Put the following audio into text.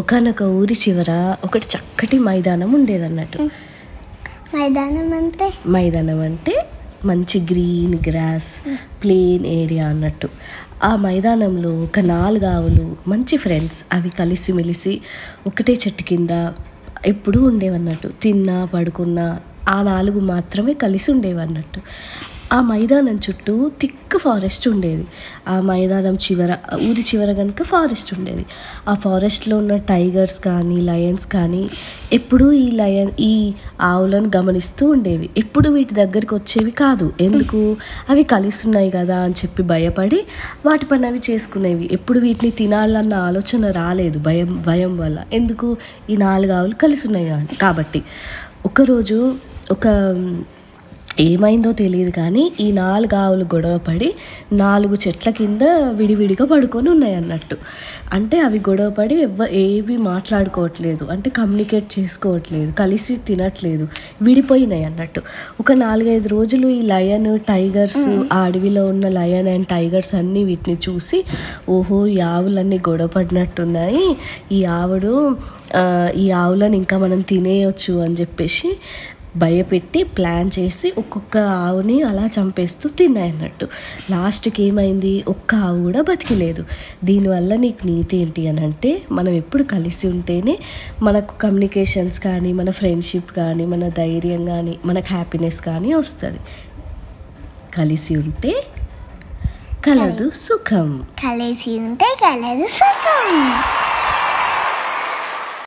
ఒకానొక ఊరి చివర ఒకటి చక్కటి మైదానం ఉండేదన్నట్టు. మైదానం అంటే మంచి గ్రీన్ గ్రాస్ ప్లేన్ ఏరియా అన్నట్టు. ఆ మైదానంలో ఒక 4 ఆవులు మంచి ఫ్రెండ్స్. అవి కలిసిమెలిసి ఒకటే చెట్టు కింద ఎప్పుడూ ఉండేవన్నట్టు. తిన్నా పడుకున్నా ఆ 4 మాత్రమే కలిసి ఉండేవన్నట్టు. ఆ మైదానం చుట్టూ థిక్ ఫారెస్ట్ ఉండేది. ఆ మైదానం ఊరి చివర కనుక ఫారెస్ట్ ఉండేది. ఆ ఫారెస్ట్లో ఉన్న టైగర్స్ కానీ లయన్స్ కానీ ఎప్పుడూ ఈ ఆవులను గమనిస్తూ ఉండేవి. ఎప్పుడు వీటి దగ్గరికి వచ్చేవి కాదు. ఎందుకు? అవి కలిసి ఉన్నాయి కదా అని చెప్పి భయపడి వాటి పని అవి చేసుకునేవి. ఎప్పుడు వీటిని తినాలన్న ఆలోచన రాలేదు భయం వల్ల. ఎందుకు? ఈ 4 ఆవులు కలిసి ఉన్నాయి కాబట్టి. ఒకరోజు ఏమైందో తెలియదు కానీ ఈ 4 ఆవులు గొడవపడి 4 చెట్ల కింద విడివిడిగా పడుకొని ఉన్నాయి అన్నట్టు. అంటే అవి గొడవపడి ఏవి మాట్లాడుకోవట్లేదు, అంటే కమ్యూనికేట్ చేసుకోవట్లేదు, కలిసి తినట్లేదు, విడిపోయినాయి అన్నట్టు. ఒక 4-5 రోజులు ఈ లయన్ టైగర్స్, ఆ అడవిలో ఉన్న లయన్ అండ్ టైగర్స్ అన్నీ వీటిని చూసి, ఓహో ఈ ఆవులన్నీ గొడవపడినట్టున్నాయి, ఈ ఆవులను ఇంకా మనం తినేయచ్చు అని చెప్పేసి భయపెట్టి ప్లాన్ చేసి ఒక్కొక్క ఆవుని అలా చంపేస్తూ తిన్నాయి అన్నట్టు. లాస్ట్కి ఏమైంది? ఒక్క ఆవు కూడా బతికిలేదు. దీనివల్ల నీకు నీతి ఏంటి అని అంటే, మనం ఎప్పుడు కలిసి ఉంటేనే మనకు కమ్యూనికేషన్స్ కానీ, మన ఫ్రెండ్షిప్ కానీ, మన ధైర్యం కానీ, మనకు హ్యాపీనెస్ కానీ వస్తుంది. కలిసి ఉంటే కలదు సుఖం.